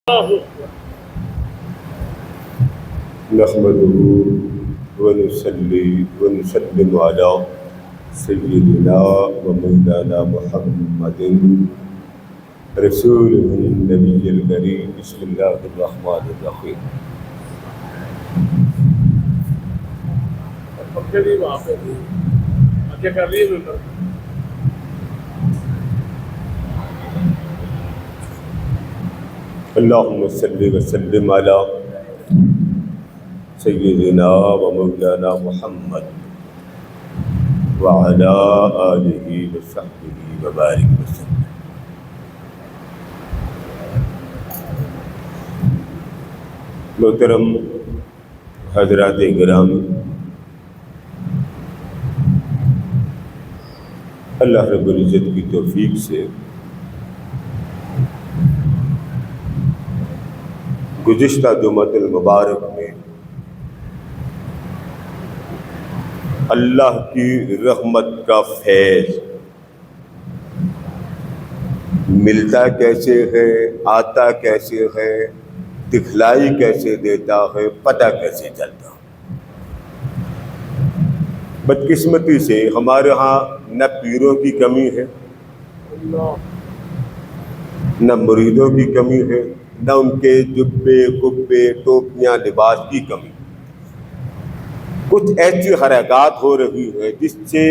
نحمده ونصلي ونسلم على سيدنا ومولانا محمد رسوله النبي الكريم. بسم الله الرحمن الرحيم. اللهم صل وسلم على سيدنا ومولانا محمد وعلى آله وصحبه وبارك وسلم. محترم حضرات گرامی، اللہ رب العزت کی توفیق سے گزشتہ جمعۃ المبارک میں اللہ کی رحمت کا فیض ملتا کیسے ہے، آتا کیسے ہے، دکھلائی کیسے دیتا ہے، پتہ کیسے چلتا. بدقسمتی سے ہمارے ہاں نہ پیروں کی کمی ہے، نہ مریدوں کی کمی ہے، نہ ان کے جبے کبے ٹوپیاں لباس کی کمی. کچھ ایسی حرکات ہو رہی ہے جس سے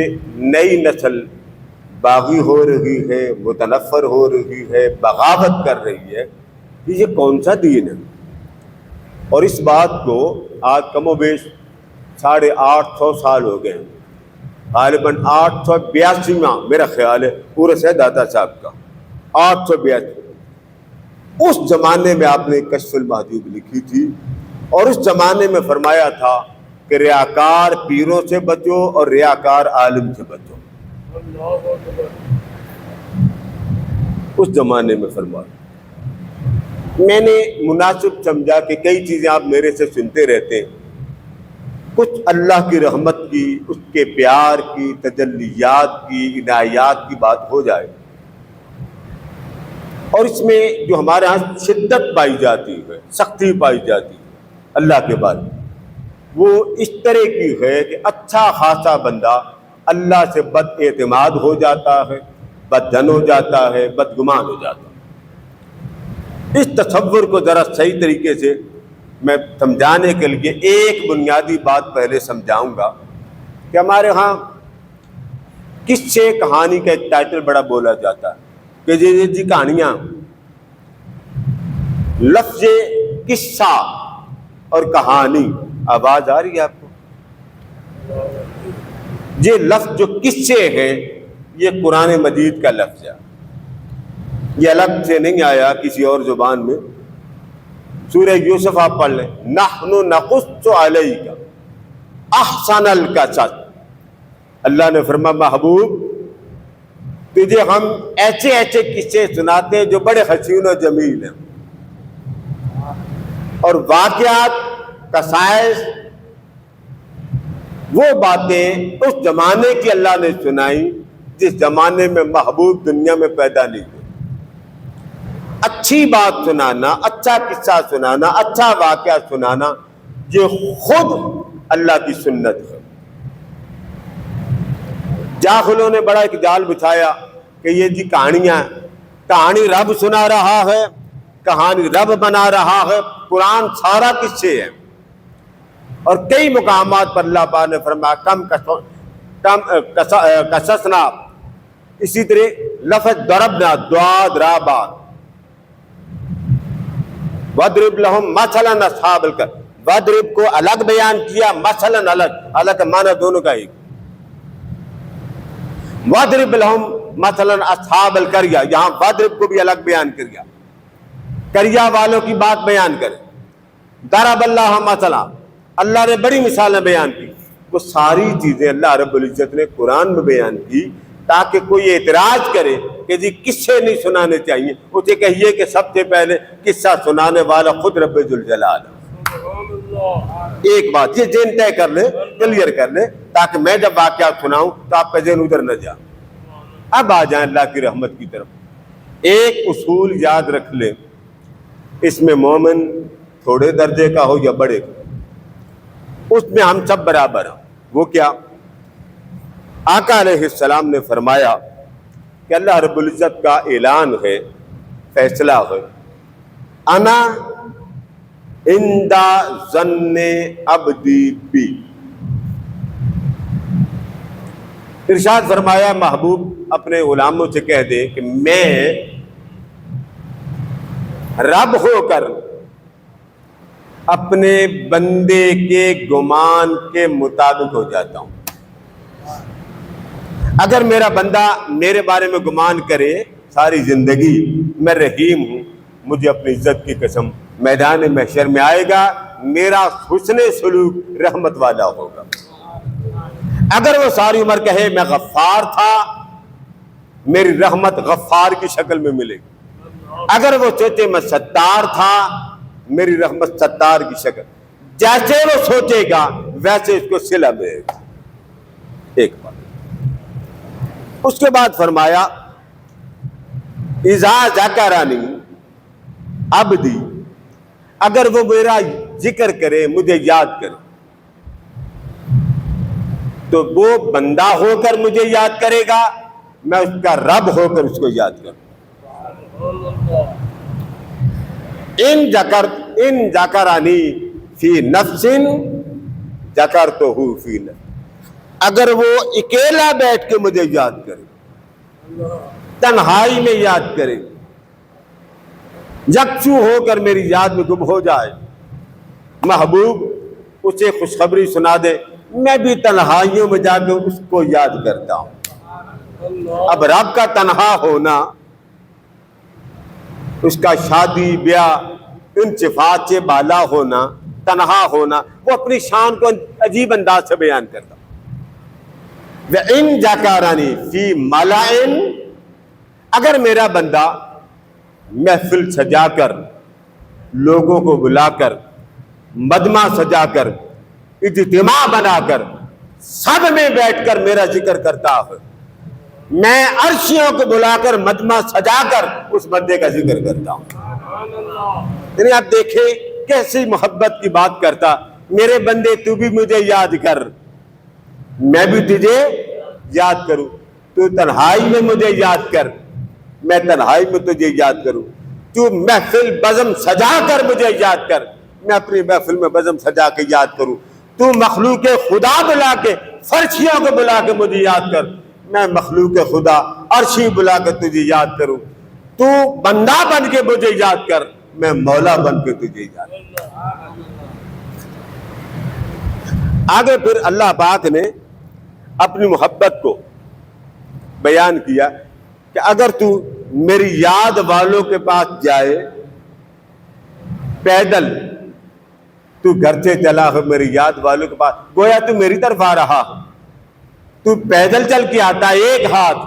نئی نسل باغی ہو رہی ہے، متنفر ہو رہی ہے، بغاوت کر رہی ہے کہ یہ کون سا دین ہے. اور اس بات کو آج کم و بیش 850 سال ہو گئے، غالباً 882واں میرا خیال ہے پورے سے داتا صاحب کا 882. اس زمانے میں آپ نے کشف المحجوب لکھی تھی اور اس زمانے میں فرمایا تھا کہ ریاکار پیروں سے بچو اور ریاکار عالم سے بچو. اس زمانے میں فرمایا. میں نے مناسب سمجھا کہ کئی چیزیں آپ میرے سے سنتے رہتے ہیں، کچھ اللہ کی رحمت کی، اس کے پیار کی، تجلیات کی، عنایات کی بات ہو جائے. اور اس میں جو ہمارے ہاں شدت پائی جاتی ہے، سختی پائی جاتی ہے اللہ کے بعد، وہ اس طرح کی ہے کہ اچھا خاصا بندہ اللہ سے بد اعتماد ہو جاتا ہے، بدظن ہو جاتا ہے، بدگمان ہو جاتا ہے. اس تصور کو ذرا صحیح طریقے سے میں سمجھانے کے لیے ایک بنیادی بات پہلے سمجھاؤں گا کہ ہمارے ہاں قصے کہانی کا ایک ٹائٹل بڑا بولا جاتا ہے کہ جی کہانیاں. لفظ قصہ اور کہانی آواز آ رہی ہے آپ کو؟ یہ لفظ جو قصے ہیں یہ قرآن مجید کا لفظ ہے، یہ الگ سے نہیں آیا کسی اور زبان میں. سورہ یوسف آپ پڑھ لیں، نحن نقص علیک احسن القصص. اللہ نے فرمایا محبوب تجھے ہم ایسے ایسے قصے سناتے ہیں جو بڑے حسین و جمیل ہیں، اور واقعات قصائص وہ باتیں اس زمانے کی اللہ نے سنائی جس زمانے میں محبوب دنیا میں پیدا نہیں ہوئے. اچھی بات سنانا، اچھا قصہ سنانا، اچھا واقعہ سنانا یہ خود اللہ کی سنت ہے. جاہلوں نے بڑا ایک جال بچھایا کہ یہ جی کہانی رب سنا رہا ہے، کہانی رب بنا رہا ہے. قرآن سارا قصے ہے، اور کئی مقامات پر اللہ پاک نے فرمایا کم قصصنا. اسی طرح لفظ ضربنا ضاد را با وَاضْرِبْ لَهُمْ مَثَلًا أَصْحَابَ الْكَهْفِ. وَاضْرِب کو الگ بیان کیا، مثلاً الگ، حالانکہ معنی دونوں کا ایک. وَاضْرِبْ لَهُمْ مَثَلًا أَصْحَابَ الْقَرْيَةِ، یہاں وَاضْرِب کو بھی الگ بیان کیا، قریہ والوں کی بات بیان کرے. ضرب اللہ مثلا، اللہ نے بڑی مثالیں بیان کی. وہ ساری چیزیں اللہ رب العزت نے قرآن میں بیان کی تاکہ کوئی اعتراض کرے کہ جی قصے نہیں سنانے چاہیے، اسے کہیے کہ سب سے پہلے قصہ سنانے والا خود رب ذوالجلال ہے. ایک بات یہ ذہن طے کر لے، کلیئر کر لے، تاکہ میں جب واقعات سناؤں تو آپ کا ذہن ادھر نہ جائے. اب آ جائیں اللہ کی رحمت کی طرف. ایک اصول یاد رکھ لیں اس میں مومن تھوڑے درجے کا ہو یا بڑے کا، اس میں ہم سب برابر ہیں۔ وہ کیا؟ آقا علیہ السلام نے فرمایا کہ اللہ رب العزت کا اعلان ہے، فیصلہ ہے، انا عند ظن عبدی بی۔ ارشاد فرمایا محبوب اپنے غلاموں سے کہہ دے کہ میں رب ہو کر اپنے بندے کے گمان کے مطابق ہو جاتا ہوں۔ اگر میرا بندہ میرے بارے میں گمان کرے ساری زندگی میں رحیم ہوں، مجھے اپنی عزت کی قسم میدان محشر میں آئے گا، میرا حسن سلوک رحمت والا ہوگا۔ اگر وہ ساری عمر کہے میں غفار تھا، میری رحمت غفار کی شکل میں ملے گی۔ اگر وہ سوچے میں ستار تھا، میری رحمت ستار کی شکل، جیسے وہ سوچے گا ویسے اس کو صلہ ملے گا۔ ایک بات۔ اس کے بعد فرمایا اذا ذکرنی عبدی، اگر وہ میرا ذکر کرے، مجھے یاد کرے، تو وہ بندہ ہو کر مجھے یاد کرے گا، میں اس کا رب ہو کر اس کو یاد کروں۔ ان ذکرنی فی نفس ذکرتہ فی نفس، اگر وہ اکیلا بیٹھ کے مجھے یاد کرے، تنہائی میں یاد کرے، یکسو ہو کر میری یاد میں گم ہو جائے، محبوب اسے خوشخبری سنا دے، میں بھی تنہائیوں میں جا کے اس کو یاد کرتا ہوں۔ اب رب کا تنہا ہونا، اس کا شادی بیاہ ان صفات سے بالا ہونا، تنہا ہونا، وہ اپنی شان کو عجیب انداز سے بیان کرتا۔ وَإِن ذَكَرَنِي فِي مَلَئٍ، اگر میرا بندہ محفل سجا کر، لوگوں کو بلا کر، مجمع سجا کر، اجتماع بنا کر، سب میں بیٹھ کر میرا ذکر کرتا ہے، میں عرشیوں کو بلا کر مجمع سجا کر اس بندے کا ذکر کرتا ہوں۔ یعنی آپ دیکھیں کیسی محبت کی بات کرتا، میرے بندے تو بھی مجھے یاد کر، میں بھی تجھے یاد کروں، تو تنہائی میں مجھے یاد کر، میں تنہائی میں تجھے یاد کروں، تو محفل بزم سجا کر مجھے یاد کر، میں اپنی محفل میں بزم سجا کے یاد کروں، تو مخلوق خدا بلا کے، فرشیوں کو بلا کے مجھے یاد کر، میں مخلوق خدا عرشی بلا کے تجھے یاد کروں، تو بندہ بن کے مجھے یاد کر، میں مولا بن کے تجھے یاد کروں۔ آگے پھر اللہ پاک نے اپنی محبت کو بیان کیا کہ اگر تو میری یاد والوں کے پاس جائے پیدل، تو گھر سے چلا ہو میری یاد والوں کے پاس، گویا تو میری طرف آ رہا ہو، تو پیدل چل کے آتا ایک ہاتھ،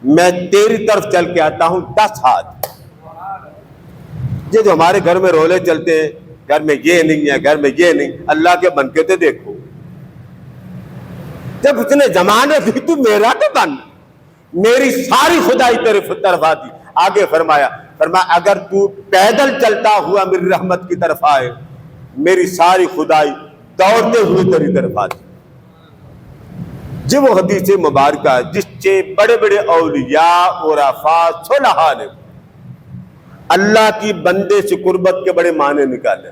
میں تیری طرف چل کے آتا ہوں 10 ہاتھ۔ یہ جو ہمارے گھر میں رولے چلتے ہیں، گھر میں یہ نہیں ہے، گھر میں یہ نہیں، اللہ کے بن کے تو دیکھو، جب اس نے زمانے دی تو میرا تو بن، میری ساری خدائی تیرے طرف آتی۔ آگے فرمایا اگر تو پیدل چلتا ہوا میری رحمت کی طرف آئے، میری ساری خدائی دوڑتے ہوئے تیری طرف آتی۔ جو وہ حدیث مبارکہ جس سے بڑے بڑے اولیاء عرفاء صلحاء نے اللہ کی بندے سے قربت کے بڑے معنی نکالے،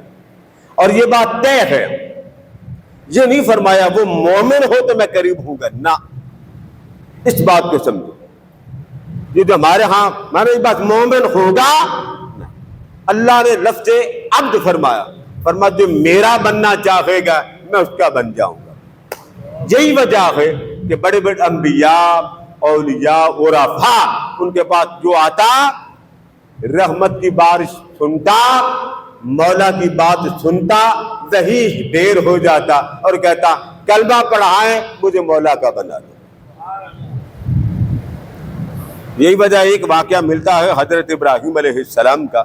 اور یہ بات طے ہے، یہ نہیں فرمایا وہ مومن ہو تو میں قریب ہوں گا، نہ، اس بات کو سمجھو، یہ جو ہمارے ہاں ہمارے بات مومن ہوگا، اللہ نے لفظ عبد فرمایا جو میرا بننا چاہے گا میں اس کا بن جاؤں گا۔ یہی وجہ ہے کہ بڑے بڑے انبیاء، اولیاء، عرفاء، ان کے پاس جو آتا رحمت کی بارش سنتا، مولا کی بات سنتا، وہی دیر ہو جاتا اور کہتا کلمہ پڑھائیں مجھے مولا کا بنا دو۔ یہی وجہ ایک واقعہ ملتا ہے حضرت ابراہیم علیہ السلام کا،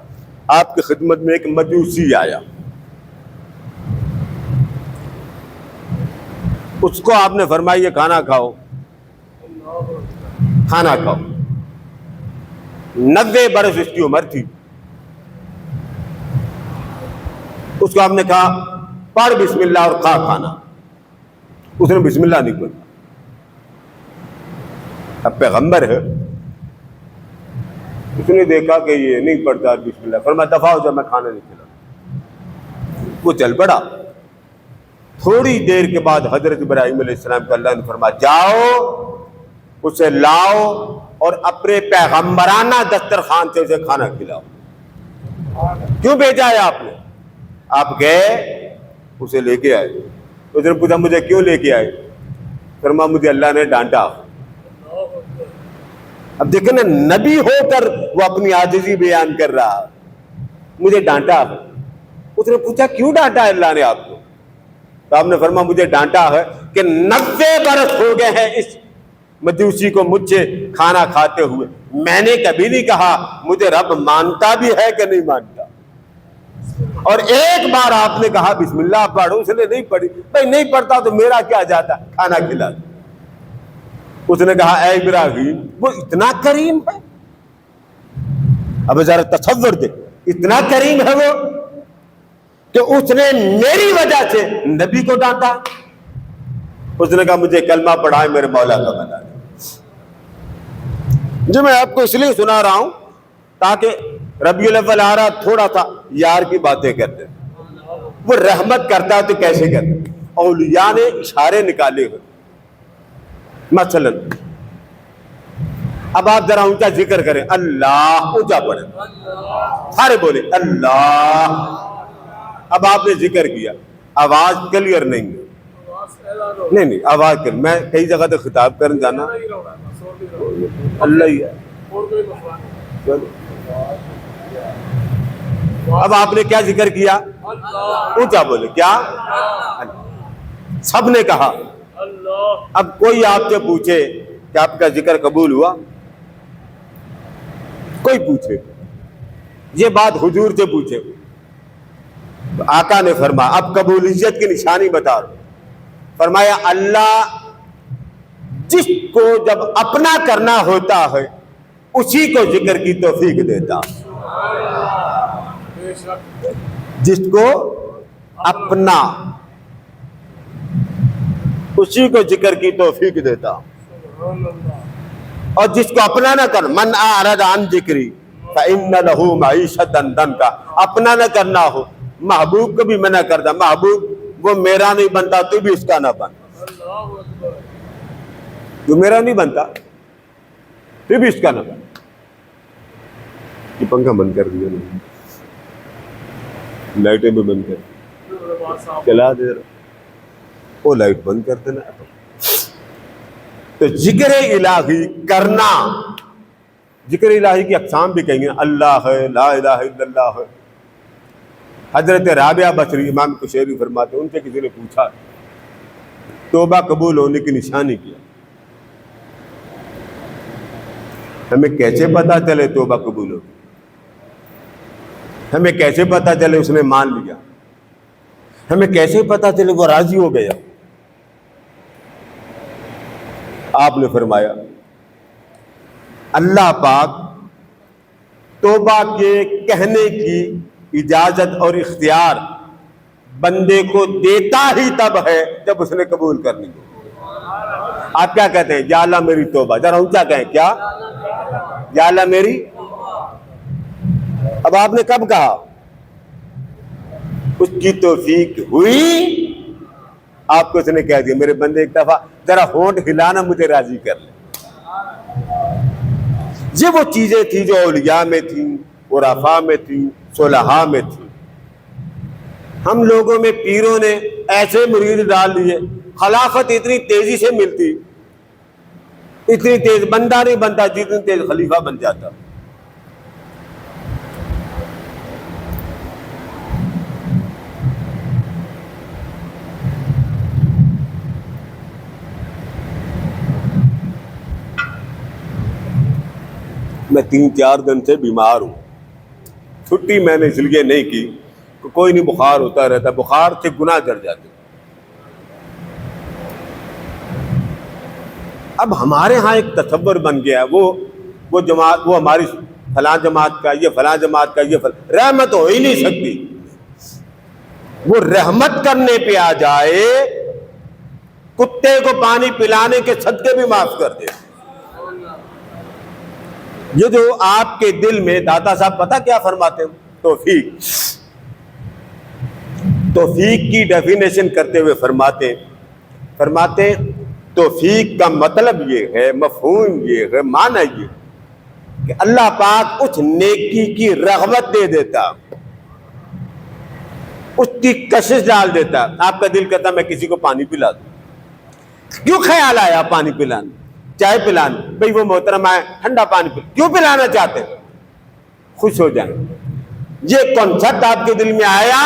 آپ کی خدمت میں ایک مجوسی آیا، اس کو آپ نے فرمایا یہ کھانا کھاؤ، کھانا کھاؤ۔ 90 برس اس کی عمر تھی، اس کو آپ نے کہا پڑھ بسم اللہ اور کھا کھانا، اس نے بسم اللہ نہیں پڑھا. اب پیغمبر ہے، اس نے دیکھا کہ یہ نہیں پڑھتا بسم اللہ، فرمایا دفع ہو جا، میں کھانا نہیں کھلاؤں. وہ چل پڑا. تھوڑی دیر کے بعد حضرت ابراہیم علیہ السلام کو اللہ نے فرمایا جاؤ اسے لاؤ اور اپنے پیغمبرانہ دسترخوان سے اسے کھانا کھلاؤ. کیوں بھیجا ہے آپ نے؟ آپ گئے اسے لے کے آئے. اس نے پوچھا مجھے کیوں لے کے آئے؟ فرمایا مجھے اللہ نے ڈانٹا. اب دیکھیں نا، نبی ہو کر وہ اپنی عاجزی بیان کر رہا، مجھے ڈانٹا. اس نے پوچھا کیوں ڈانٹا ہے اللہ نے آپ کو؟ تو آپ نے فرمایا مجھے ڈانٹا ہے کہ 90 برس ہو گئے ہیں اس مجوسی کو مجھ سے کھانا کھاتے ہوئے، میں نے کبھی نہیں کہا مجھے رب مانتا بھی ہے کہ نہیں مانتا، اور ایک بار آپ نے کہا بسم اللہ پڑھو، اس نے نہیں پڑھی. بھائی نہیں پڑھتا تو میرا کیا جاتا، کھانا کھلا. اس نے کہا اے ابراہیم، وہ اتنا کریم ہے. اب ذرا تصور دے، اتنا کریم ہے وہ کہ اس نے میری وجہ سے نبی کو ڈانٹا. اس نے کہا مجھے کلمہ پڑھائے میرے مولا کا بنا دے. جو میں آپ کو اس لیے سنا رہا ہوں تاکہ ربیع الاول آ رہا، تھوڑا سا یار کی باتیں کرتے. وہ رحمت کرتا تو کیسے کرتا؟ اولیاء نے اشارے نکالے ہوئے. مثلا اب آپ ذرا اونچا ذکر کریں، اللہ اونچا پڑھیں، سارے بولے اللہ. اب آپ نے ذکر کیا، آواز کلیئر نہیں ہے، نہیں آواز کلیئر. میں کئی جگہ تو خطاب کرنے جانا اللہ ہی ہے. اب آپ نے کیا ذکر کیا؟ اونچا بولے کیا؟ سب نے کہا. اب کوئی آپ سے پوچھے کہ آپ کا ذکر قبول ہوا، کوئی پوچھے یہ بات حضور سے پوچھے، تو آقا نے فرمایا اب قبولیت کی نشانی بتا رہا. فرمایا اللہ جس کو جب اپنا کرنا ہوتا ہے اسی کو ذکر کی توفیق دیتا. جس کو اپنا، اسی کو ذکر کی توفیق دیتا. اور جس کو اپنا نہ کر، من اعرض عن ذکری فإن له معیشۃ ضنکا، اپنا نہ کرنا ہو، محبوب کو بھی منع کرتا. محبوب وہ میرا نہیں بنتا تو بھی اس کا نہ بن، جو میرا نہیں بنتا تو بھی اس کا نہ بن. یہ پنکھا بند کر دیا، لائٹیں بھی بند کر چلا دے، وہ لائٹ بند کر دینا. تو ذکر الہی کرنا، ذکر الہی کی اقسام بھی کہیں گے، اللہ ہے، لا الہ الا اللہ ہے. حضرت رابعہ بصری امام قشیری فرماتے ہیں ان سے کسی نے پوچھا توبہ قبول ہونے کی نشانی کیا؟ ہمیں کیسے پتا چلے توبہ قبول ہو؟ ہمیں کیسے پتا چلے اس نے مان لیا؟ ہمیں کیسے پتا چلے وہ راضی ہو گیا؟ آپ نے فرمایا اللہ پاک توبہ کے کہنے کی اجازت اور اختیار بندے کو دیتا ہی تب ہے جب اس نے قبول کرنی ہو. آپ کیا کہتے ہیں؟ یا اللہ میری توبہ، ذرا اونچا کہیں کیا؟ یا اللہ میری. اب آپ نے کب کہا؟ اس کی توفیق ہوئی، آپ کو اس نے کہہ دیا میرے بندے ایک دفعہ ذرا ہونٹ ہلانا مجھے راضی کر لے. یہ وہ چیزیں تھیں جو اولیاء میں تھیں، عرفاء میں تھیں، صلحاء میں تھیں. ہم لوگوں میں پیروں نے ایسے مرید ڈال دیے، خلافت اتنی تیزی سے ملتی، اتنی تیز بندہ نہیں بنتا جتنی تیز خلیفہ بن جاتا. میں 3-4 دن سے بیمار ہوں، چھٹی میں نے اس لیے نہیں کی کہ کوئی نہیں، بخار ہوتا رہتا، بخار سے گناہ چڑھ جاتے. اب ہمارے ہاں ایک تصور بن گیا، وہ جماعت، وہ ہماری فلاں جماعت کا، یہ فلاں جماعت کا، یہ رحمت ہو ہی نہیں سکتی. وہ رحمت کرنے پہ آ جائے، کتے کو پانی پلانے کے صدقے بھی معاف کر دے۔ یہ جو آپ کے دل میں داتا صاحب پتہ کیا فرماتے ہیں؟ توفیق کی ڈیفینیشن کرتے ہوئے فرماتے توفیق کا مطلب یہ ہے، مفہوم یہ ہے، معنی یہ کہ اللہ پاک اس نیکی کی رغبت دے دیتا، اس کی کشش ڈال دیتا۔ آپ کا دل کہتا میں کسی کو پانی پلا دوں، کیوں خیال آیا پانی پلانا، چائے پلانا؟ بھئی وہ محترم ہے ٹھنڈا پانی کیوں پلانا چاہتے ہیں؟ خوش ہو جائیں۔ یہ کنسپٹ آپ کے دل میں آیا،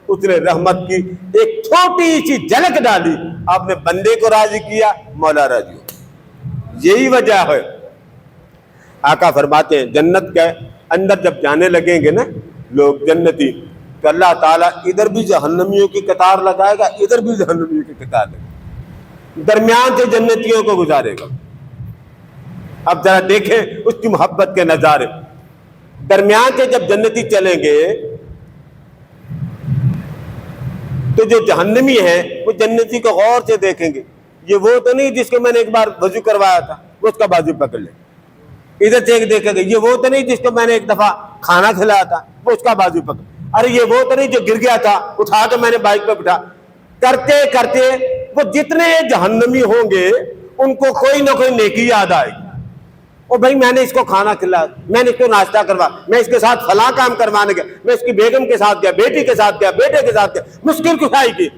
اس نے رحمت کی ایک چھوٹی سی جھلک ڈالی، آپ نے بندے کو راضی کیا، مولا راضی ہو۔ یہی وجہ ہے آقا فرماتے ہیں جنت کے اندر جب جانے لگیں گے نا لوگ جنتی، تو اللہ تعالیٰ ادھر بھی جہنمیوں کی قطار لگائے گا، ادھر بھی جہنمیوں کی قطار لگائے گا، درمیان سے جنتیوں کو گزارے گا۔ اب ذرا دیکھیں اس کی محبت کے نظارے، درمیان سے جب جنتی چلیں گے تو جو جہنمی ہے وہ جنتی کو غور سے دیکھیں گے، یہ وہ تو نہیں جس کو میں نے ایک بار وضو کروایا تھا، وہ اس کا بازو پکڑ لے۔ ادھر سے ایک دیکھیں گے، یہ وہ تو نہیں جس کو میں نے ایک دفعہ کھانا کھلایا تھا، وہ اس کا بازو پکڑ، ارے یہ وہ تو نہیں جو گر گیا تھا، اٹھا کے میں نے بائک پہ بٹھا۔ کرتے کرتے وہ جتنے جہنمی ہوں گے ان کو کوئی نہ کوئی نیکی یاد آئے گی، او بھائی میں نے اس کو کھانا کھلایا، میں نے اس کو ناشتہ کروا، میں اس کے ساتھ فلاں کام کروانے گیا، میں اس کی بیگم کے ساتھ گیا، بیٹی کے ساتھ گیا، بیٹے کے ساتھ گیا، مشکل کشائی کی۔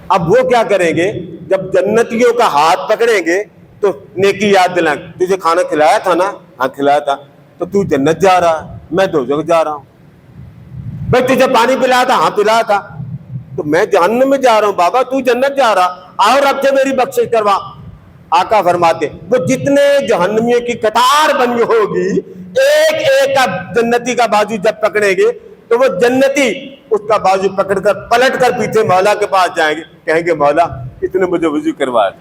اب وہ کیا کریں گے؟ جب جنتیوں کا ہاتھ پکڑیں گے تو نیکی یاد دلائیں، تجھے کھانا کھلایا تھا نا؟ ہاں کھلایا تھا، تو تو جنت جا رہا ہے، میں دوزخ جا رہا ہوں۔ بھائی تجھے پانی پلایا تھا؟ ہاں پلایا تھا، تو میں جہنم میں جا رہا ہوں بابا، تو جنت جا رہا، اور رب سے میری بخشش کروا۔ آقا فرماتے وہ جتنے جہنمیوں کی قطار بنی ہوگی، ایک ایک کا جنتی کا بازو جب پکڑیں گے تو وہ جنتی اس کا بازو پکڑ کر پلٹ کر پیچھے مولا کے پاس جائیں گے، کہیں گے مولا اس نے مجھے وضو کروایا،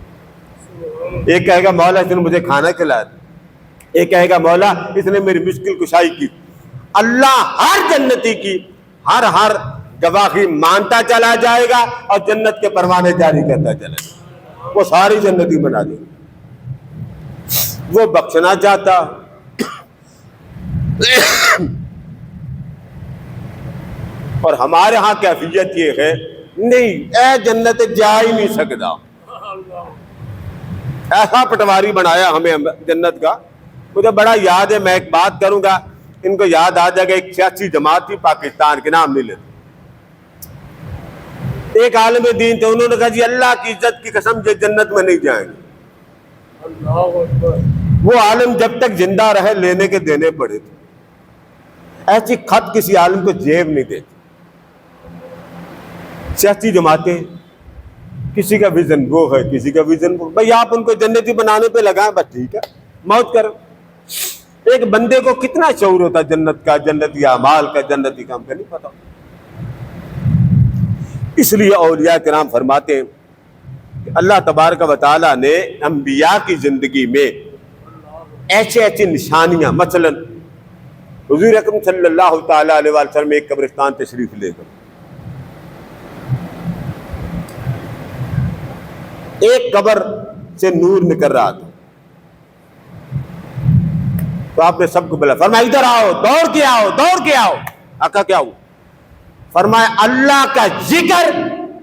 ایک کہے گا مولا اس نے مجھے کھانا کھلایا، ایک کہے گا مولا اس نے میری مشکل کشائی کی۔ اللہ ہر جنتی کی ہر گواہی مانتا چلا جائے گا اور جنت کے پروانے جاری کرتا چلا جائے گا، وہ ساری جنتی بنا دے گا۔ وہ بخشنا چاہتا اور ہمارے ہاں کیفیت یہ ہے نہیں، اے جنت جا ہی نہیں سکتا، ایسا پٹواری بنایا ہمیں جنت کا۔ مجھے بڑا یاد ہے، میں ایک بات کروں گا ان کو یاد آ جائے گا، ایک سیاسی جماعت تھی پاکستان کے، نام نہیں لیتے، ایک عالم دین تھے، انہوں نے کہا جی اللہ کی عزت کی قسم یہ جنت میں نہیں جائیں گے۔ وہ عالم جب تک زندہ رہے لینے کے دینے پڑے تھے، ایسی خط کسی عالم کو جیب نہیں دیتی۔ سیاسی جماعتیں، کسی کا ویژن وہ ہے، کسی کا ویژن وہ، بھائی آپ ان کو جنتی بنانے پہ لگائیں، بس ٹھیک ہے موت کرو۔ ایک بندے کو کتنا شعور ہوتا جنت کا، جنتی اعمال کا، جنتی کام کا نہیں پتا۔ اس لیے اولیاء کرام فرماتے ہیں کہ اللہ تبارک و تعالیٰ نے انبیاء کی زندگی میں ایسے ایسی نشانیاں، مثلا حضور اکرم صلی اللہ تعالیٰ علیہ وسلم ایک قبرستان تشریف لے کر ایک قبر سے نور نکل رہا تھا، تو آپ نے سب کو بلا، فرمایا ادھر آؤ، دوڑ کے آؤ، دوڑ کے آؤ۔ آقا کیا ہوا؟ فرمایا اللہ کا ذکر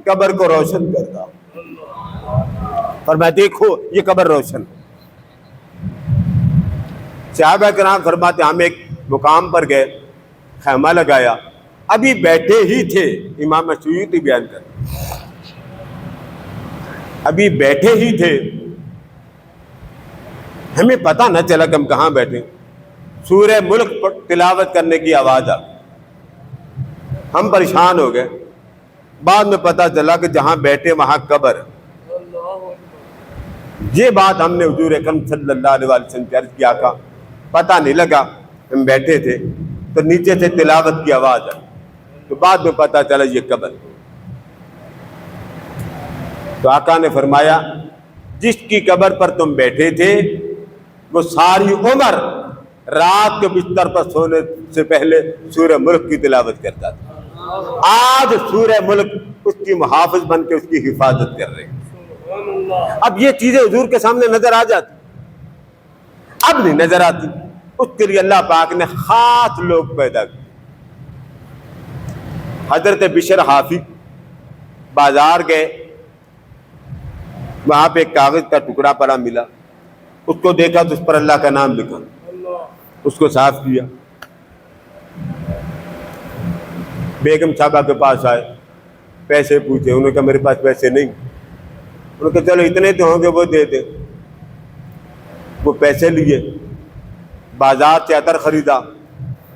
قبر کو روشن کرتا۔ فرمایا دیکھو یہ قبر روشن۔ صحابہ کرام فرماتے ہم ایک مقام پر گئے، خیمہ لگایا، ابھی بیٹھے ہی تھے، امام سیوطی بیان کر، ابھی بیٹھے ہی تھے، ہمیں پتہ نہ چلا کہ ہم کہاں بیٹھے، سورہ ملک تلاوت کرنے کی آواز آ، ہم پریشان ہو گئے، بعد میں پتہ چلا کہ جہاں بیٹھے وہاں قبر۔ یہ بات ہم نے حضور اکرم صلی اللہ علیہ وسلم سے عرض کیا، آقا پتہ نہیں لگا، ہم بیٹھے تھے تو نیچے سے تلاوت کی آواز آئی، تو بعد میں پتہ چلا یہ قبر۔ تو آقا نے فرمایا جس کی قبر پر تم بیٹھے تھے وہ ساری عمر رات کے بستر پر سونے سے پہلے سورہ ملک کی تلاوت کرتا تھا۔ آج سورہ ملک اس کی محافظ بن کے اس کی حفاظت کر رہے ہیں۔ اب یہ چیزیں حضور کے سامنے نظر آ جاتی، اب نہیں نظر آتی۔ اس کے لیے اللہ پاک نے خاص لوگ پیدا کیے۔ حضرت بشر حافظ بازار گئے، وہاں پہ ایک کاغذ کا ٹکڑا پڑا ملا، اس کو دیکھا تو اس پر اللہ کا نام لکھا، اس کو صاف کیا، بیگم صاحبہ کے پاس آئے، پیسے پوچھے، انہوں نے کہا میرے پاس پیسے نہیں، انہوں نے کہا چلو اتنے تو ہوں گے وہ دے دیں۔ وہ پیسے لیے، بازار سے عطر خریدا،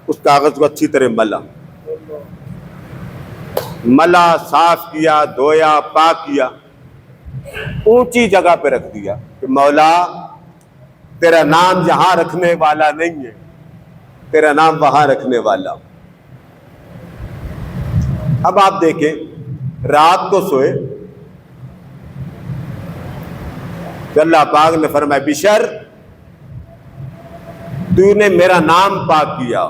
اس کاغذ کو اچھی طرح ملا، صاف کیا، دھویا، پاک کیا، اونچی جگہ پہ رکھ دیا کہ مولا تیرا نام یہاں رکھنے والا نہیں ہے، تیرا نام وہاں رکھنے والا۔ اب آپ دیکھیں، رات کو سوئے تو اللہ پاک نے فرمایا بشر تو نے میرا نام پاک کیا،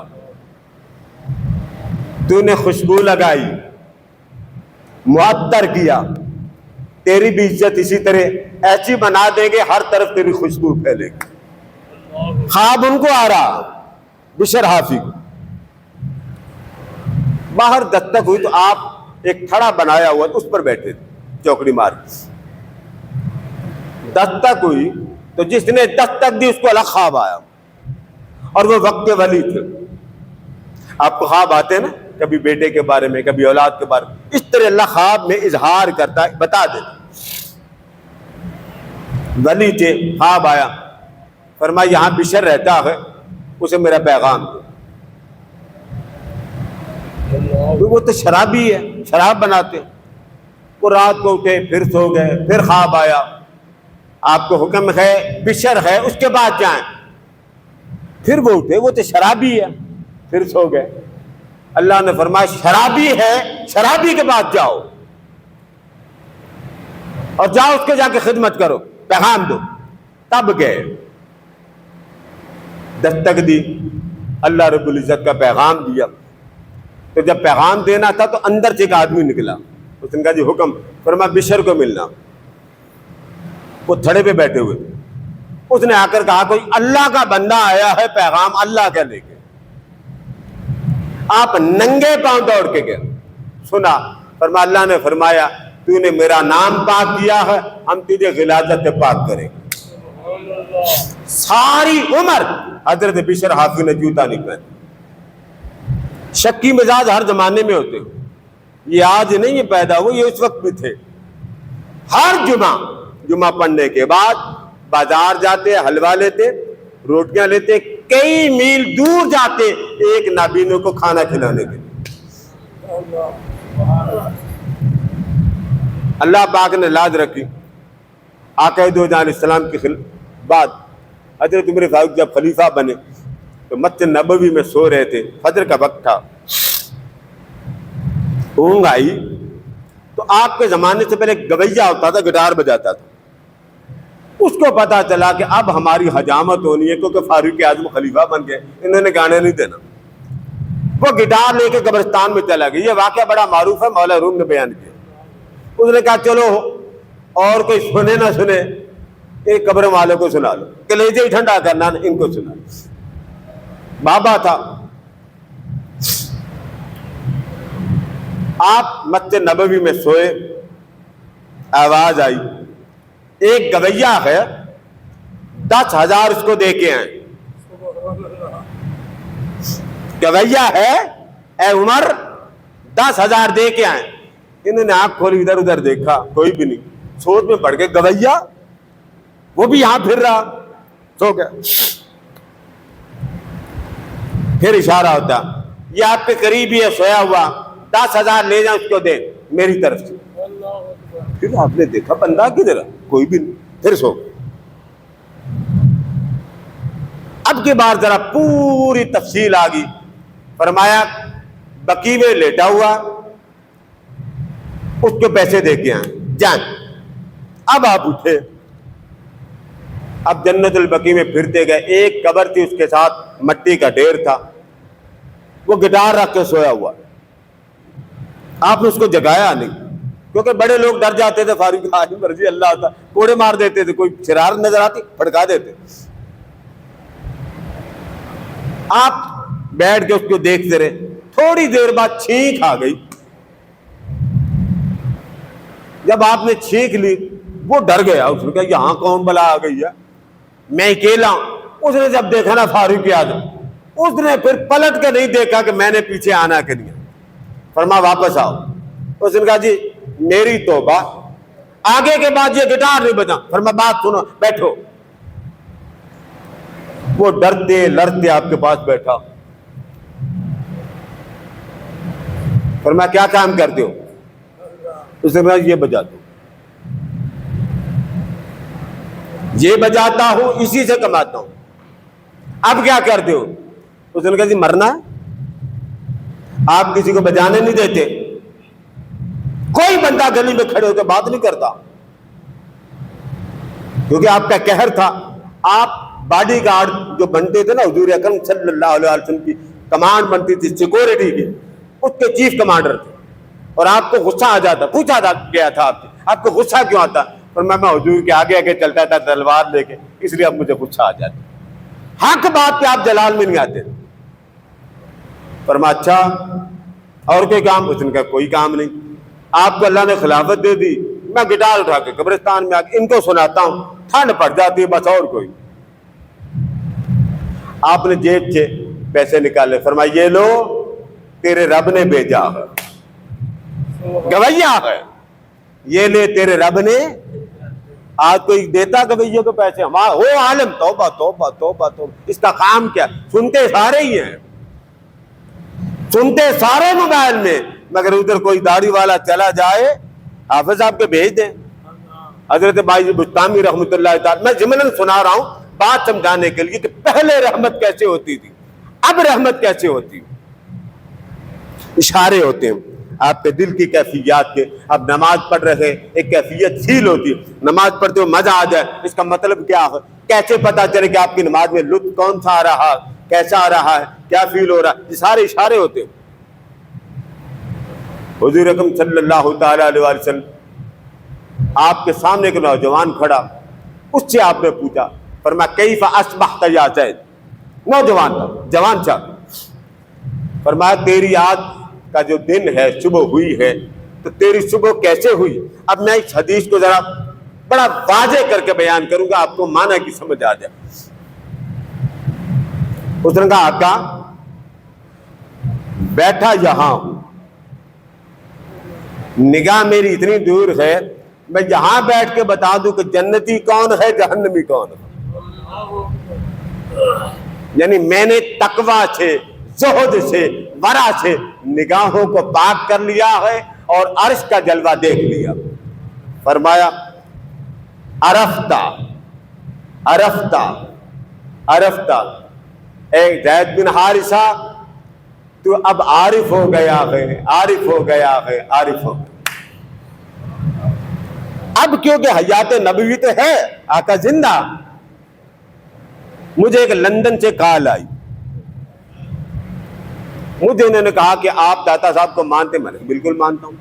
تو نے خوشبو لگائی، معطر کیا، تیری بھی عزت اسی طرح ایسی بنا دیں گے ہر طرف تیری خوشبو پھیلے گی۔ خواب ان کو آ رہا، بشر حافظ باہر دستک ہوئی تو آپ ایک تھڑا بنایا ہوا اس پر بیٹھے تھے، چوکڑی مار دستک ہوئی تو جس نے دستک دی اس کو الگ خواب آیا، اور وہ وقت کے ولی تھے۔ آپ کو خواب آتے ہیں نا، کبھی بیٹے کے بارے میں، کبھی اولاد کے بارے میں، اس طرح اللہ خواب میں اظہار کرتا ہے، بتا دیتا۔ ولی تھے، خواب آیا، فرمایا یہاں بشر رہتا ہے، اسے میرا پیغام دو۔ وہ تو شرابی ہے، شراب بناتے ہیں۔ وہ رات کو اٹھے، پھر سو گئے، پھر خواب آیا، آپ کو حکم ہے بشر ہے اس کے بعد جائیں، پھر وہ اٹھے، وہ تو شرابی ہے، پھر سو گئے۔ اللہ نے فرمایا شرابی ہے، شرابی کے بعد جاؤ، اور جاؤ اس کے جا کے خدمت کرو، پیغام دو۔ تب گئے، دستک دی، اللہ رب العزت کا پیغام دیا۔ تو جب پیغام دینا تھا تو اندر سے ایک آدمی نکلا، اس نے کہا جی حکم، فرمایا بشر کو ملنا۔ وہ تھڑے پہ بیٹھے ہوئے، اس نے آ کر کہا کوئی اللہ کا بندہ آیا ہے، پیغام اللہ کا لے کے۔ آپ ننگے پاؤں دوڑ کے گئے، سنا، فرمایا اللہ نے فرمایا تو نے میرا نام پاک کیا ہے، ہم تجھے غلاظت سے پاک کریں گے۔ ساری عمر حضرت بشر حافظ نے جوتا نہیں پہنا۔ شکی مزاج ہر زمانے میں ہوتے، یہ آج نہیں یہ پیدا ہوئے، یہ اس وقت بھی تھے۔ ہر جمعہ پڑھنے کے بعد بازار جاتے، حلوہ لیتے، روٹیاں لیتے، کئی میل دور جاتے ایک نابینوں کو کھانا کھلانے کے لیے۔ اللہ پاک نے لاج رکھی۔ آقا دو جہاں علیہ السلام کی بعد حضرت عمر فاروق جب خلیفہ بنے تو مسجد نبوی میں سو رہے تھے، فجر کا وقت تھا، اونگ آئی تو آپ کے زمانے سے پہلے گویا ہوتا تھا، گٹار بجاتا تھا۔ اس کو پتا چلا کہ اب ہماری حجامت ہونی ہے کیونکہ فاروق اعظم خلیفہ بن گئے، انہوں نے گانے نہیں دینا۔ وہ گٹار لے کے قبرستان میں چلا گیا۔ یہ واقعہ بڑا معروف ہے، مولا روم نے بیان کیا۔ اس نے کہا چلو اور کوئی سنے نہ سنے، ایک قبر والوں کو سنا لو، کلیجے ہی ٹھنڈا کرنا، ان کو سنا لو۔ بابا تھا۔ آپ مسجد نبوی میں سوئے، آواز آئی، ایک گویا ہے، 10,000 اس کو دے کے آئیں۔ گویا ہے اے عمر، 10,000 دے کے آئیں۔ انہوں نے آنکھ کھولی، ادھر ادھر دیکھا، کوئی بھی نہیں، سوچ میں پڑ گئے گویا، وہ بھی یہاں پھر رہا، سو گیا۔ پھر اشارہ ہوتا، یہ آپ کے قریب ہی ہے سویا ہوا، 10,000 لے جائیں، اس کو دیں میری طرف سے۔ پھر آپ نے دیکھا بندہ کدھر ہے، کوئی بھی نہیں، پھر سو گئے۔ اب کی بار ذرا پوری تفصیل آ گئی۔ فرمایا بقی میں لیٹا ہوا، اس کو پیسے دے کے آئیں، جائیں۔ اب آپ اٹھے، اب جنت البقی میں پھرتے گئے، ایک قبر تھی، اس کے ساتھ مٹی کا ڈھیر تھا، وہ گٹار رکھ کے سویا ہوا۔ آپ نے اس کو جگایا نہیں، کیونکہ بڑے لوگ ڈر جاتے تھے، فاروق اعظم رضی اللہ عنہ کوڑے مار دیتے تھے، کوئی شرارت نظر آتی پھڑکا دیتے. آپ بیٹھ کے اس کو دیکھتے رہے. تھوڑی دیر بعد چھینک آ گئی. جب آپ نے چھینک لی وہ ڈر گیا. اس نے کہا یہاں کون بلا آ گئی ہے، میں اکیلا ہوں. اس نے جب دیکھا نا فاروق اعظم، اس نے پھر پلٹ کے نہیں دیکھا کہ میں نے پیچھے آنا کہ نہیں. فرما واپس آؤ. اس نے کہا جی میری توبہ، آگے کے بعد یہ گٹار نہیں بجا. فرما بات سنو، بیٹھو. وہ ڈرتے لڑتے آپ کے پاس بیٹھا. فرما کیا کام کرتے ہو؟ اس نے کہا یہ بجاتا ہوں، یہ بجاتا ہوں، اسی سے کماتا ہوں. اب کیا کرتے ہو؟ اس نے کہا جی مرنا ہے، آپ کسی کو بجانے نہیں دیتے. کوئی بندہ گلی میں کھڑے ہو کے بات نہیں کرتا، کیونکہ آپ کا قہر تھا. آپ باڈی گارڈ جو بنتے تھے نا حضور اکرم صلی اللہ علیہ وسلم کی کمانڈ بنتی تھی سیکورٹی کی، اس کے چیف کمانڈر تھے. اور آپ کو غصہ آ جاتا، پوچھا گیا تھا آپ کو غصہ کیوں آتا؟ اور میں حضور کے آگے آگے چلتا تھا تلوار لے کے، اس لیے اب مجھے غصہ آ جاتا. حق بات پہ آپ جلال میں نہیں آتے. فرمایا اچھا اور کوئی کام؟ اس نے کہا کوئی کام نہیں. آپ کو اللہ نے خلافت دے دی، میں گٹار اٹھا کے قبرستان میں آ کے ان کو سناتا ہوں، ٹھنڈ پڑ جاتی ہے بس، اور کوئی. آپ نے جیب سے پیسے نکالے. فرمایا یہ لو تیرے رب نے بھیجا ہے، گویا ہے، یہ لے تیرے رب نے. آج کوئی دیتا گویے کو پیسے؟ ہو عالم، توبہ توبہ توبہ توبہ. اس کا کام کیا؟ سنتے سارے ہی ہیں، سنتے سارے موبائل میں، مگر ادھر کوئی داڑھی والا چلا جائے حافظ صاحب کے بھیج دیں. حضرت بائی بستامی رحمۃ اللہ تعالی، میں ضمن سنا رہا ہوں بات سمجھانے کے لیے کہ پہلے رحمت کیسے ہوتی تھی، اب رحمت کیسے ہوتی. اشارے ہوتے ہیں آپ کے دل کی کیفیات کے. اب نماز پڑھ رہے ایک کیفیت فیل ہوتی ہے، نماز پڑھتے ہو مزہ آ جائے. اس کا مطلب کیا ہے؟ کیسے پتا چلے کہ آپ کی نماز میں لطف کون سا آ رہا ہے، کیسا آ رہا ہے، کیا فیل ہو رہا ہے؟ یہ سارے اشارے ہوتے ہیں. حضور اکرم صلی اللہ تعالی علیہ وسلم آپ کے سامنے ایک نوجوان کھڑا، اس سے آپ نے پوچھا. فرمایا کیف اصبحت یا زید؟ نوجوان تھا، جوان تھا. فرمایا تیری آج کا جو دن ہے، صبح ہوئی ہے، تو تیری صبح کیسے ہوئی؟ اب میں اس حدیث کو ذرا بڑا واضح کر کے بیان کروں گا، آپ کو معنی کی سمجھ آ جائے. اس نے کہا آقا بیٹھا یہاں ہوں، نگاہ میری اتنی دور ہے، میں یہاں بیٹھ کے بتا دوں کہ جنتی کون ہے جہنمی کون ہے. یعنی میں نے تقویٰ سے، زہد سے، ورع سے نگاہوں کو پاک کر لیا ہے اور عرش کا جلوہ دیکھ لیا. فرمایا عرفتہ عرفتہ عرفتہ اے زید بن حارثہ، تو اب عارف ہو گیا ہے، عارف ہو گیا ہے، عارف ہو گیا. اب کیونکہ حیات نبوی تو ہے، آقا زندہ. مجھے ایک لندن سے کال آئی، مجھے انہوں نے کہا کہ آپ داتا صاحب کو مانتے؟ میں نے بالکل مانتا ہوں.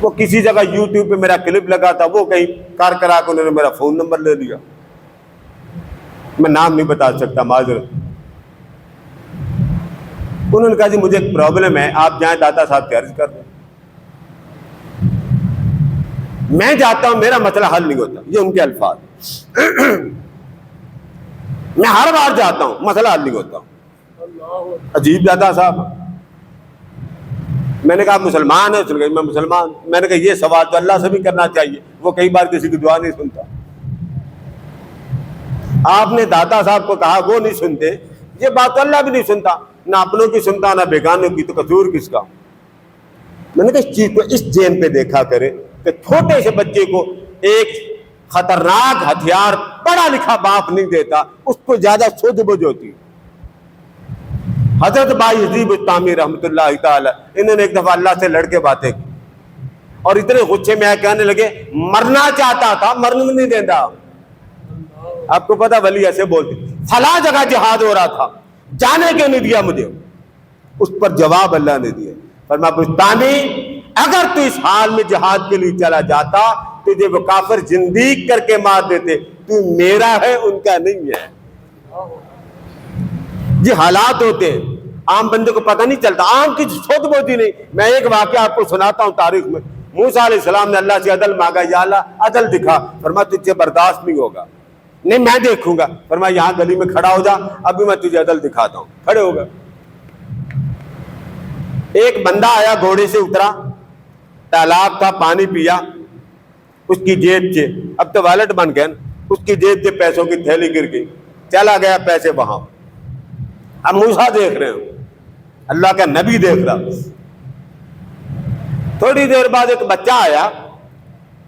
وہ کسی جگہ یوٹیوب پہ میرا کلپ لگا تھا، وہ کہیں کار کرا کے انہوں نے میرا فون نمبر لے لیا. میں نام نہیں بتا سکتا، معذرت. انہوں نے کہا جی مجھے ایک پرابلم ہے، آپ جائیں داتا صاحب سے عرض کر دیں. میں جاتا ہوں، میرا مسئلہ حل نہیں ہوتا. یہ ان کے الفاظ. میں ہر بار جاتا ہوں، مسئلہ حل نہیں ہوتا. عجیب داتا صاحب. میں نے کہا مسلمان ہے؟ میں مسلمان. میں نے کہا یہ سوال تو اللہ سے بھی کرنا چاہیے، وہ کئی بار کسی کی دعا نہیں سنتا. آپ نے داتا صاحب کو کہا وہ نہیں سنتے، یہ بات تو اللہ بھی نہیں سنتا، نہ اپنوں کی سنتا نہ بیگانوں کی، تو قصور کس کا؟ میں نے کہا اس چیز کو اس ذہن پہ دیکھا کرے کہ چھوٹے سے بچے کو ایک خطرناک ہتھیار پڑھا لکھا باپ نہیں دیتا، اس کو زیادہ سوجھ بوجھ ہوتی. حضرت بائی عزیب بستامی رحمۃ اللہ تعالی، انہوں نے ایک دفعہ اللہ سے لڑ کے باتیں کی اور اتنے غصے میں آئے کہنے لگے مرنا چاہتا تھا، مرنے نہیں دیتا. آپ کو پتا ولی ایسے بولتے، فلاں جگہ جہاد ہو رہا تھا، جانے کیوں نہیں دیا مجھے؟ اس پر جواب اللہ نے دیا، فرمایا بستانی اگر تو اس حال میں جہاد کے لیے چلا جاتا تجھے وہ کافر زندیق کر کے مار دیتے، تو میرا ہے ان کا نہیں ہے۔ یہ حالات ہوتے ہیں، عام بندے کو پتہ نہیں چلتا، عام کی سوچ بوجھ ہی نہیں۔ میں ایک واقعہ آپ کو سناتا ہوں تاریخ میں۔ موسیٰ علیہ السلام نے اللہ سے عدل مانگا، یا اللہ عدل دکھا، فرمایا تجھے برداشت نہیں ہوگا۔ نہیں میں دیکھوں گا، فرمایا یہاں گلی میں کھڑا ہو جا، ابھی میں تجھے عدل دکھاتا ہوں۔ کھڑے ہو گئے، ایک بندہ آیا، گھوڑے سے اترا، تالاب تھا، پانی پیا، اس کی جیب سے، اب تو والٹ بن گئے، اس کی جیب سے پیسوں کی تھیلی گر گئی، چلا گیا پیسے وہاں۔ اب موسیٰ دیکھ رہے ہیں، اللہ کا نبی دیکھ رہا۔ تھوڑی دیر بعد ایک بچہ آیا،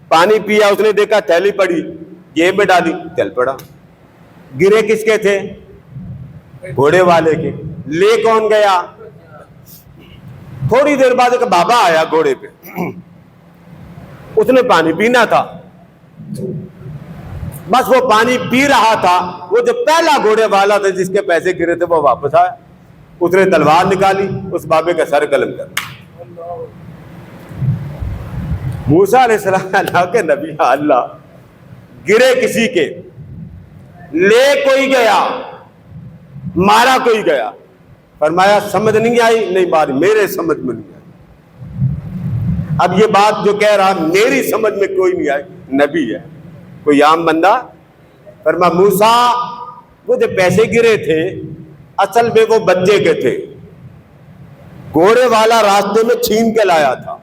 پانی پیا، اس نے دیکھا تھیلی پڑی، جیب میں ڈالی، چل پڑا۔ گرے کس کے تھے؟ گھوڑے والے کے۔ لے کون گیا؟ تھوڑی دیر بعد ایک بابا آیا گھوڑے پہ، اس نے پانی پینا تھا، بس وہ پانی پی رہا تھا، وہ جو پہلا گھوڑے والا تھا جس کے پیسے گرے تھے وہ واپس آیا، اس نے تلوار نکالی، اس بابے کا سر قلم کر۔ موسیٰ علیہ السلام اللہ کے نبی، اللہ گرے کسی کے، لے کوئی گیا، مارا کوئی گیا، فرمایا سمجھ نہیں آئی؟ نہیں ماری، میرے سمجھ میں نہیں آئی۔ اب یہ بات جو کہہ رہا میری سمجھ میں کوئی نہیں آئی، نبی ہے، کوئی عام بندہ؟ فرمایا موسیٰ وہ جو پیسے گرے تھے اصل میں وہ بچے کے تھے، گھوڑے والا راستے میں چھین کے لایا تھا۔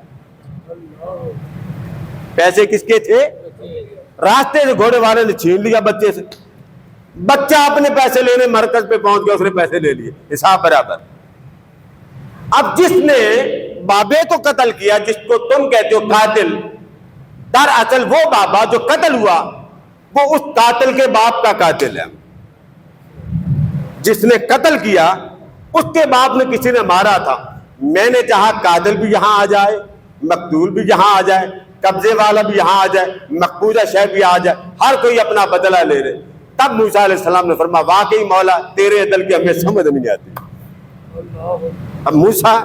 پیسے کس کے تھے؟ راستے سے گھوڑے والے نے چھین لیا بچے سے، بچہ اپنے پیسے لینے مرکز پہ پہنچ گیا، اس نے پیسے لے لیے، حساب برابر۔ اب جس نے بابے کو قتل کیا، جس کو تم کہتے ہو قاتل، دراصل وہ بابا جو قتل ہوا وہ اس قاتل کے باپ کا قاتل ہے۔ جس نے قتل کیا اس کے باپ نے کسی نے مارا تھا۔ میں نے چاہا قاتل بھی یہاں آ جائے، مقتول بھی یہاں آ جائے، قبضے والا بھی یہاں آ جائے، مقبوضہ شے بھی آ جائے، ہر کوئی اپنا بدلہ لے رہے۔ تب موسیٰ علیہ السلام نے فرمایا واقعی مولا تیرے عدل کی ہمیں سمجھ نہیں آتی۔ اب موسیٰ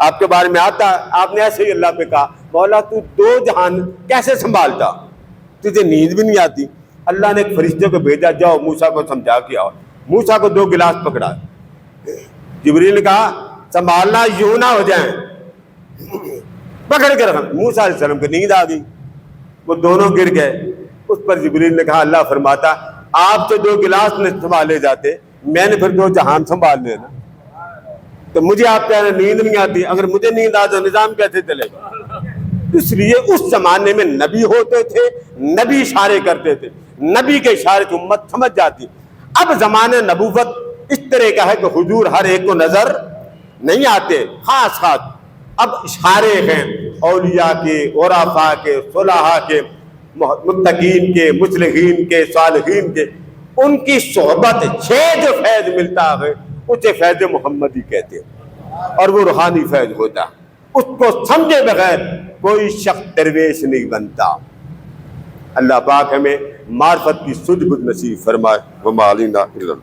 آپ کے بارے میں آتا، آپ نے ایسے ہی اللہ پہ کہا مولا تو دو جہان کیسے سنبھالتا، تجھے نیند بھی نہیں آتی؟ اللہ نے ایک فرشتے کو بھیجا، جاؤ موسیٰ کو سمجھا کے آؤ۔ موسیٰ کو 2 گلاس پکڑا، جبریل نے کہا سنبھالنا یوں نہ ہو جائیں، پکڑ کے رکھا۔ موسیٰ علیہ السلام کو نیند آ گئی، وہ دونوں گر گئے۔ اس پر جبریل نے کہا اللہ فرماتا آپ سے 2 گلاس نہ سنبھالے جاتے، میں نے پھر 2 جہان سنبھال لینا، تو مجھے آپ کہہ رہے نیند نہیں آتی، اگر مجھے نیند آ تو نظام کیسے چلے گا؟ اس لیے اس زمانے میں نبی ہوتے تھے، نبی اشارے کرتے تھے، نبی کے اشارے کی امت سمجھ جاتی۔ اب زمانے نبوت اس طرح کا ہے کہ حضور ہر ایک کو نظر نہیں آتے، خاص خاص اب اشارے ہیں اولیاء کے، عرفاء کے، صلحاء کے، متقین کے، مصلحین کے، صالحین کے، ان کی صحبت سے جو فیض ملتا ہے اسے فیض محمدی کہتے ہیں، اور وہ روحانی فیض ہوتا ہے۔ اس کو سمجھے بغیر کوئی شخص درویش نہیں بنتا۔ اللہ پاک ہمیں معرفت کی سجھ بجھ نصیب فرمائے۔ وما علینا الا